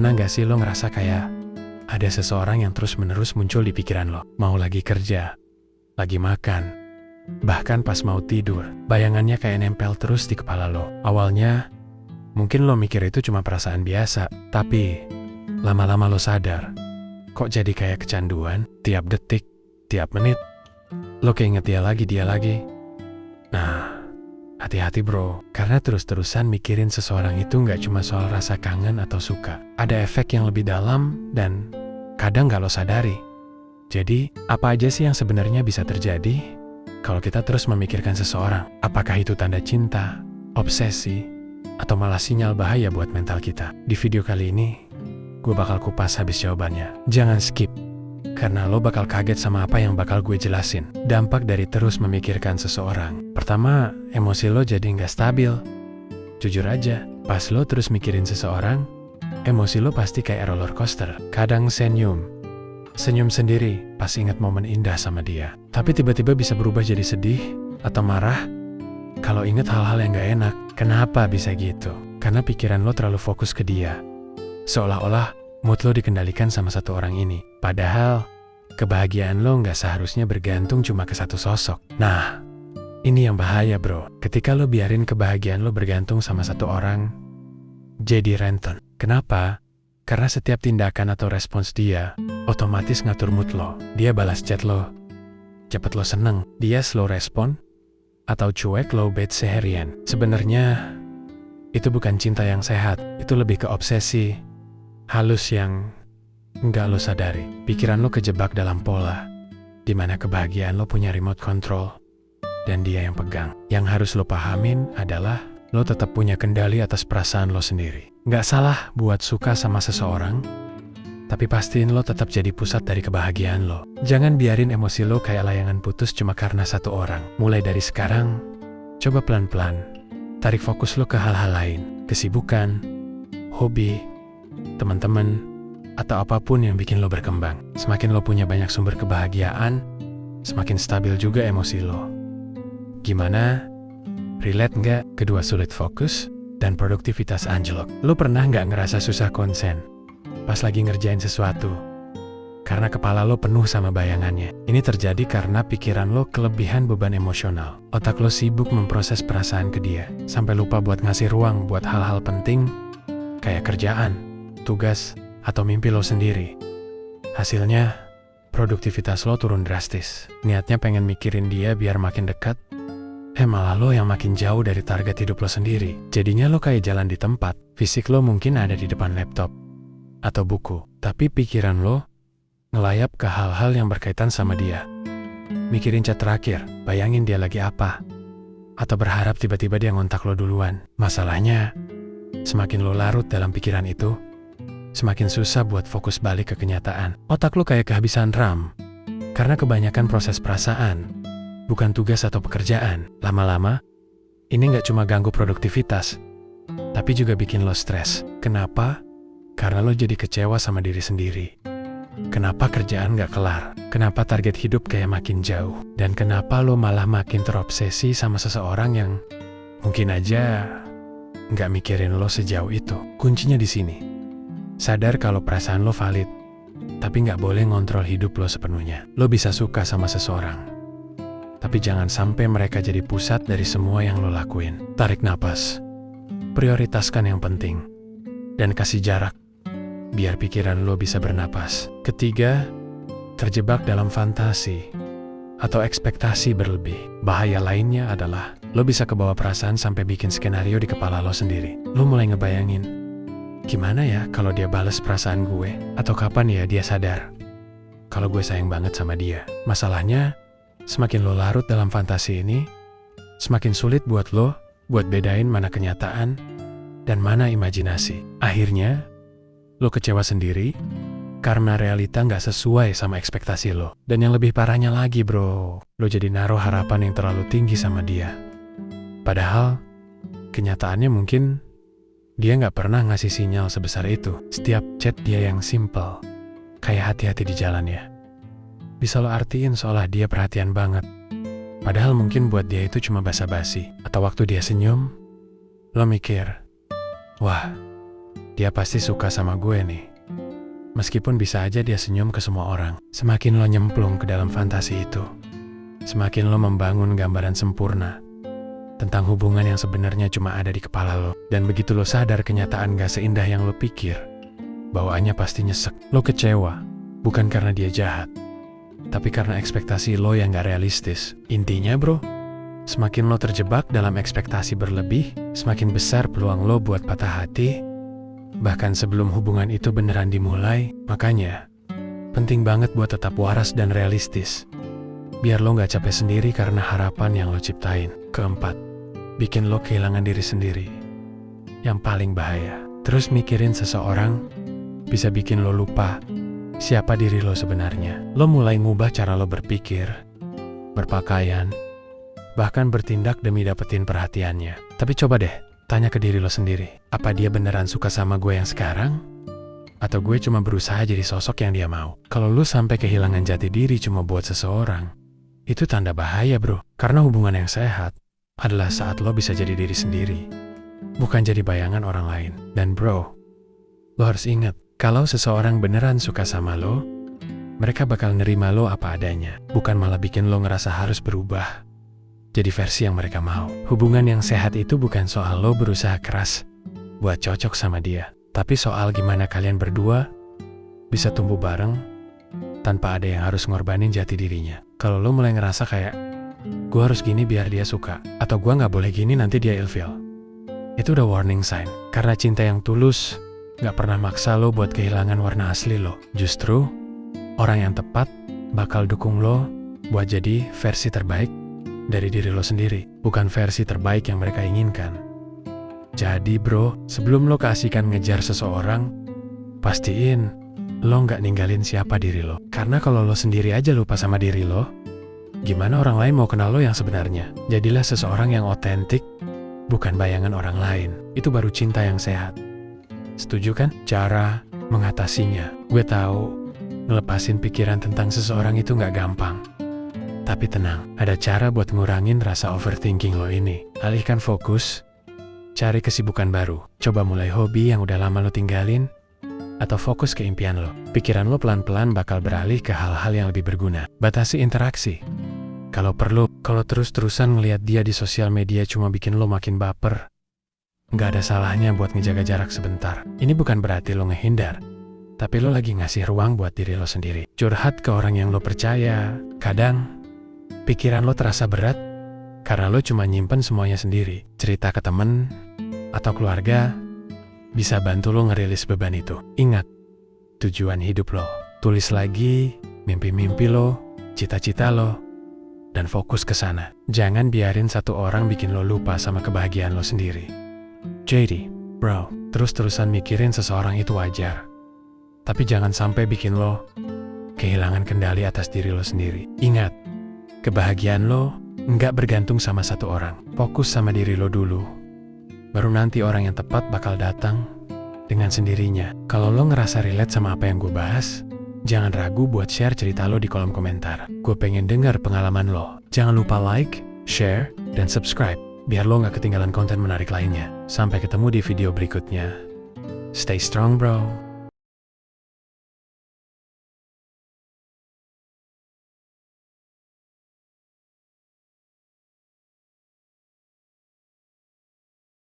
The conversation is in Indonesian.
Pernah gak sih lo ngerasa kayak ada seseorang yang terus-menerus muncul di pikiran lo? Mau lagi kerja, lagi makan, bahkan pas mau tidur, bayangannya kayak nempel terus di kepala lo. Awalnya, mungkin lo mikir itu cuma perasaan biasa, tapi lama-lama lo sadar, kok jadi kayak kecanduan, tiap detik, tiap menit, lo keinget dia lagi. Nah, hati-hati bro, karena terus-terusan mikirin seseorang itu nggak cuma soal rasa kangen atau suka. Ada efek yang lebih dalam dan kadang nggak lo sadari. Jadi, apa aja sih yang sebenarnya bisa terjadi kalau kita terus memikirkan seseorang? Apakah itu tanda cinta, obsesi, atau malah sinyal bahaya buat mental kita? Di video kali ini, gue bakal kupas habis jawabannya. Jangan skip, karena lo bakal kaget sama apa yang bakal gue jelasin. Dampak dari terus memikirkan seseorang. Pertama, emosi lo jadi nggak stabil. Jujur aja, pas lo terus mikirin seseorang, emosi lo pasti kayak roller coaster. Kadang senyum sendiri pas ingat momen indah sama dia. Tapi tiba-tiba bisa berubah jadi sedih atau marah kalau ingat hal-hal yang nggak enak. Kenapa bisa gitu? Karena pikiran lo terlalu fokus ke dia. Seolah-olah mood lo dikendalikan sama satu orang ini. Padahal, kebahagiaan lo nggak seharusnya bergantung cuma ke satu sosok. Nah, ini yang bahaya bro. Ketika lo biarin kebahagiaan lo bergantung sama satu orang, jadi rentan. Kenapa? Karena setiap tindakan atau respons dia, otomatis ngatur mood lo. Dia balas chat lo, cepet lo seneng. Dia slow respon, atau cuek low bad seharian. Sebenarnya, itu bukan cinta yang sehat. Itu lebih ke obsesi halus yang nggak lo sadari. Pikiran lo kejebak dalam pola, di mana kebahagiaan lo punya remote control, dan dia yang pegang. Yang harus lo pahamin adalah, lo tetap punya kendali atas perasaan lo sendiri. Nggak salah buat suka sama seseorang, tapi pastiin lo tetap jadi pusat dari kebahagiaan lo. Jangan biarin emosi lo kayak layangan putus cuma karena satu orang. Mulai dari sekarang, coba pelan-pelan tarik fokus lo ke hal-hal lain. Kesibukan, hobi, teman-teman, atau apapun yang bikin lo berkembang. Semakin lo punya banyak sumber kebahagiaan, semakin stabil juga emosi lo. Gimana? Relate nggak kedua sulit fokus dan produktivitas anjlok? Lo pernah nggak ngerasa susah konsen pas lagi ngerjain sesuatu? Karena kepala lo penuh sama bayangannya. Ini terjadi karena pikiran lo kelebihan beban emosional. Otak lo sibuk memproses perasaan ke dia, sampai lupa buat ngasih ruang buat hal-hal penting kayak kerjaan, tugas, atau mimpi lo sendiri. Hasilnya, produktivitas lo turun drastis. Niatnya pengen mikirin dia biar makin dekat, malah lo yang makin jauh dari target hidup lo sendiri. Jadinya lo kayak jalan di tempat. Fisik lo mungkin ada di depan laptop atau buku, tapi pikiran lo ngelayap ke hal-hal yang berkaitan sama dia. Mikirin chat terakhir, bayangin dia lagi apa, atau berharap tiba-tiba dia ngontak lo duluan. Masalahnya, semakin lo larut dalam pikiran itu, semakin susah buat fokus balik ke kenyataan. Otak lo kayak kehabisan RAM, karena kebanyakan proses perasaan, bukan tugas atau pekerjaan. Lama-lama, ini nggak cuma ganggu produktivitas, tapi juga bikin lo stres. Kenapa? Karena lo jadi kecewa sama diri sendiri. Kenapa kerjaan nggak kelar? Kenapa target hidup kayak makin jauh? Dan kenapa lo malah makin terobsesi sama seseorang yang mungkin aja nggak mikirin lo sejauh itu? Kuncinya di sini. Sadar kalau perasaan lo valid, tapi nggak boleh ngontrol hidup lo sepenuhnya. Lo bisa suka sama seseorang, tapi jangan sampai mereka jadi pusat dari semua yang lo lakuin. Tarik napas, prioritaskan yang penting, dan kasih jarak, biar pikiran lo bisa bernapas. Ketiga, terjebak dalam fantasi atau ekspektasi berlebih. Bahaya lainnya adalah, lo bisa kebawa perasaan sampai bikin skenario di kepala lo sendiri. Lo mulai ngebayangin, gimana ya kalau dia balas perasaan gue? Atau kapan ya dia sadar kalau gue sayang banget sama dia? Masalahnya, semakin lo larut dalam fantasi ini, semakin sulit buat lo buat bedain mana kenyataan dan mana imajinasi. Akhirnya, lo kecewa sendiri karena realita nggak sesuai sama ekspektasi lo. Dan yang lebih parahnya lagi bro, lo jadi naruh harapan yang terlalu tinggi sama dia. Padahal, kenyataannya mungkin dia nggak pernah ngasih sinyal sebesar itu. Setiap chat dia yang simple, kayak hati-hati di jalan ya, bisa lo artiin seolah dia perhatian banget. Padahal mungkin buat dia itu cuma basa-basi. Atau waktu dia senyum, lo mikir, wah, dia pasti suka sama gue nih. Meskipun bisa aja dia senyum ke semua orang. Semakin lo nyemplung ke dalam fantasi itu, semakin lo membangun gambaran sempurna tentang hubungan yang sebenarnya cuma ada di kepala lo. Dan begitu lo sadar kenyataan gak seindah yang lo pikir, bawaannya pasti nyesek. Lo kecewa, bukan karena dia jahat, tapi karena ekspektasi lo yang gak realistis. Intinya bro, semakin lo terjebak dalam ekspektasi berlebih, semakin besar peluang lo buat patah hati, bahkan sebelum hubungan itu beneran dimulai. Makanya, penting banget buat tetap waras dan realistis, biar lo gak capek sendiri karena harapan yang lo ciptain. Keempat, bikin lo kehilangan diri sendiri. Yang paling bahaya, terus mikirin seseorang bisa bikin lo lupa siapa diri lo sebenarnya. Lo mulai ngubah cara lo berpikir, berpakaian, bahkan bertindak demi dapetin perhatiannya. Tapi coba deh, tanya ke diri lo sendiri, apa dia beneran suka sama gue yang sekarang? Atau gue cuma berusaha jadi sosok yang dia mau? Kalau lo sampai kehilangan jati diri cuma buat seseorang, itu tanda bahaya bro. Karena hubungan yang sehat adalah saat lo bisa jadi diri sendiri, bukan jadi bayangan orang lain. Dan bro, lo harus ingat, kalau seseorang beneran suka sama lo, mereka bakal nerima lo apa adanya, bukan malah bikin lo ngerasa harus berubah jadi versi yang mereka mau. Hubungan yang sehat itu bukan soal lo berusaha keras buat cocok sama dia, tapi soal gimana kalian berdua bisa tumbuh bareng tanpa ada yang harus ngorbanin jati dirinya. Kalau lo mulai ngerasa kayak, gue harus gini biar dia suka, atau gue gak boleh gini nanti dia ilfeel, itu udah warning sign. Karena cinta yang tulus gak pernah maksa lo buat kehilangan warna asli lo. Justru, orang yang tepat bakal dukung lo buat jadi versi terbaik dari diri lo sendiri, bukan versi terbaik yang mereka inginkan. Jadi bro, sebelum lo keasikan ngejar seseorang, pastiin lo gak ninggalin siapa diri lo. Karena kalau lo sendiri aja lupa sama diri lo, gimana orang lain mau kenal lo yang sebenarnya? Jadilah seseorang yang otentik, bukan bayangan orang lain. Itu baru cinta yang sehat. Setuju kan? Cara mengatasinya, gue tahu ngelepasin pikiran tentang seseorang itu gak gampang. Tapi tenang, ada cara buat ngurangin rasa overthinking lo ini. Alihkan fokus, cari kesibukan baru. Coba mulai hobi yang udah lama lo tinggalin, atau fokus ke impian lo. Pikiran lo pelan-pelan bakal beralih ke hal-hal yang lebih berguna. Batasi interaksi kalau perlu. Kalau terus-terusan ngelihat dia di sosial media cuma bikin lo makin baper, nggak ada salahnya buat ngejaga jarak sebentar. Ini bukan berarti lo ngehindar, tapi lo lagi ngasih ruang buat diri lo sendiri. Curhat ke orang yang lo percaya. Kadang pikiran lo terasa berat karena lo cuma nyimpen semuanya sendiri. Cerita ke temen atau keluarga bisa bantu lo ngerilis beban itu. Ingat tujuan hidup lo. Tulis lagi mimpi-mimpi lo, cita-cita lo, dan fokus ke sana. Jangan biarin satu orang bikin lo lupa sama kebahagiaan lo sendiri. Jadi, bro, terus-terusan mikirin seseorang itu wajar, tapi jangan sampai bikin lo kehilangan kendali atas diri lo sendiri. Ingat, kebahagiaan lo nggak bergantung sama satu orang. Fokus sama diri lo dulu, baru nanti orang yang tepat bakal datang dengan sendirinya. Kalau lo ngerasa relate sama apa yang gue bahas, jangan ragu buat share cerita lo di kolom komentar. Gue pengen dengar pengalaman lo. Jangan lupa like, share, dan subscribe, biar lo nggak ketinggalan konten menarik lainnya. Sampai ketemu di video berikutnya. Stay strong bro.